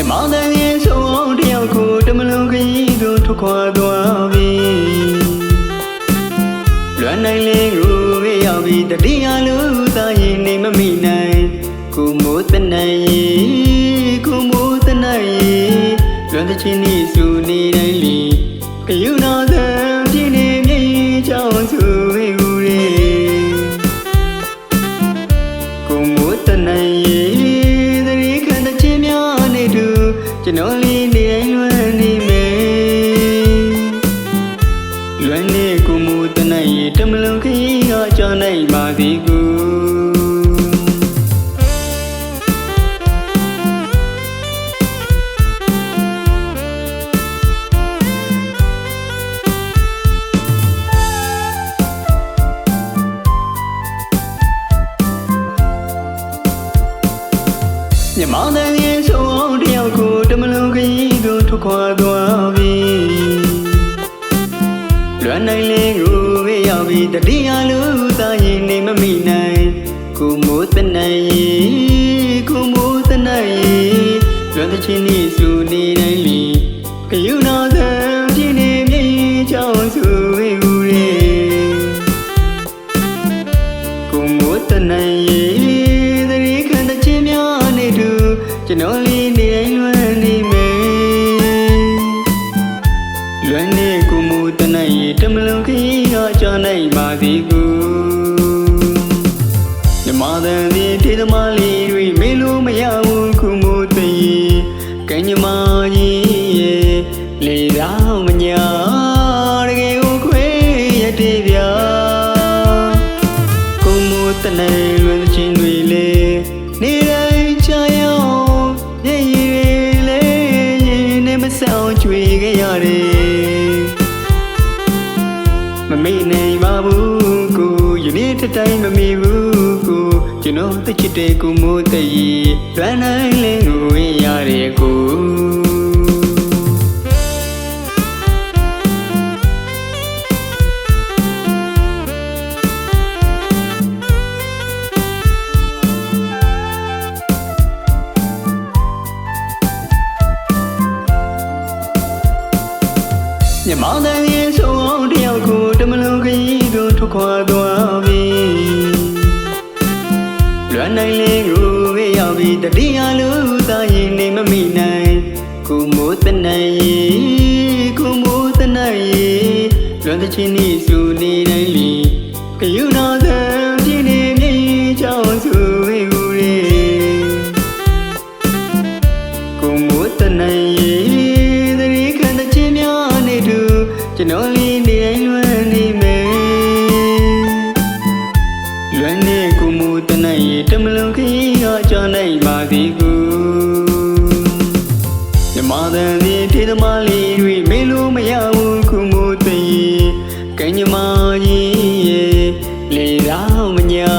မြန်မာနိုင်ငံဆုံးတယောက်ကိုတမလုံးခရီးသို့ထွက်ခွာသွားပြီလွမ်းနိုင်လေးကိုရောက်ပြီးတတိယလူသားရင်နေမမိနိုင်ကိုမိုးတနိုင်ကိုမိုးတနိုင်လွမ်းတဲ့ချင်းဤစုနေတိုင်းလီကယူနာသံပြင်းနေမြေချောင်းစုဝေဦးရေကိုမိုးတနိုင်ကျွန်တော်လေးနေတိုင်းလွမ်းနေမယ်လွမ်းနေကိုမူတနိုင်ရတမလုံးခရီးကကြောင်းနိုင်ပါသည်ကိုမြန်မာနိုင်ငံဆုံးတယောက်ကိုတမလုံးခရီးသို့ထွက်ခွာသွားပြီလွမ်းနိုင်လေးကိုရောက်ပြီးတတိယလူသားရင်နေမမိနိုင်ကိုမိုးတနိုင်ကိုမိုးတနိုင်လွမ်းတဲ့ချင်းဤစုနေတိုင်းလီကယူနာသံပြင်းနေမြေချောင်းစုဝေဦးရေကိုမိုးတနိုင်ကျွန်တော်လေးနေတိုင်းလွမ်းနေမယ်လွမ်းနေကိုမူတနိုင်ရတမလုံးခရီးကကြောင်းနိုင်ပါသည်ကိုမြမတန်ဒီထေသမားလေးတွေမေလို့မရဘူးကိုမူတည်ကံညမကြီးရဲ့လေတော်မညာတကယ်ကိုခွေရတဲ့ဗျာကိုမူတနိုင်လွမ်းချင်းတွေလေနေတိုင်းချာရောက်ဆောင်ကြွေခဲ့ရတယ်မမေ့နိုင်ပါဘူးကိုယနေ့တတိုင်းမမေ့ဘူးကိုကျွန်တော်တချစ်တဲ့ကိုမိုးတည်လွမ်းနိုင်လင်းကိုဝင်ရတဲ့ကိုမြန်မာနိုင်ငံဆုံးတယောက်ကိုတမလုံးခရီးသို့ထွက်ခွာသွားပြီလွမ်းနိုင်လေးကိုရောက်ပြီးတတိယလူသားရင်နေမမိနိုင်ကိုမိုးတနိုင်ကိုမိုးတနိုင်လွမ်းတဲ့ချင်းဤစုနေတိုင်းလီကယူနာသံပြင်းနေမြေချောင်းစုဝေဦးရေကိုမိုးတနိုင်ကျွန်တော်လေးနေတိုင်းလွမ်းနေမယ်လွမ်းနေကိုမူတနိုင်ရတမလုံးခရီးကကြောင်းနိုင်ပါသည်ကိုမြမတန်ဒီထေသမားလေးတွေမေလို့မရဘူးကိုမူတည်ကံညမကြီးရဲ့လေတော်မညာ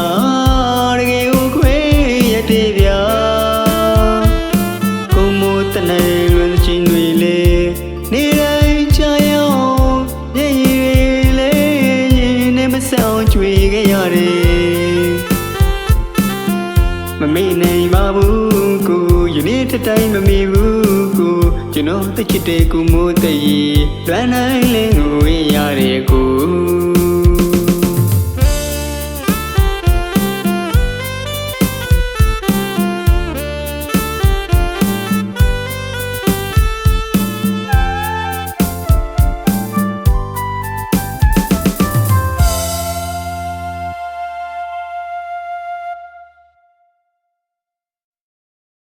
တကယ်ကိုခွေရတဲ့ဗျာကိုမူတနိုင်လွမ်းချင်းတွေလေနေတိုင်းချာရောက်ဆောင်ကြွေခဲ့ရတယ်မမေ့နိုင်ပါဘူးကိုယနေ့တတိုင်းမမေ့ဘူးကိုကျွန်တော်တချစ်တဲ့ကိုမိုးတည်လွမ်းနိုင်လင်းကိုဝင်ရတဲ့ကို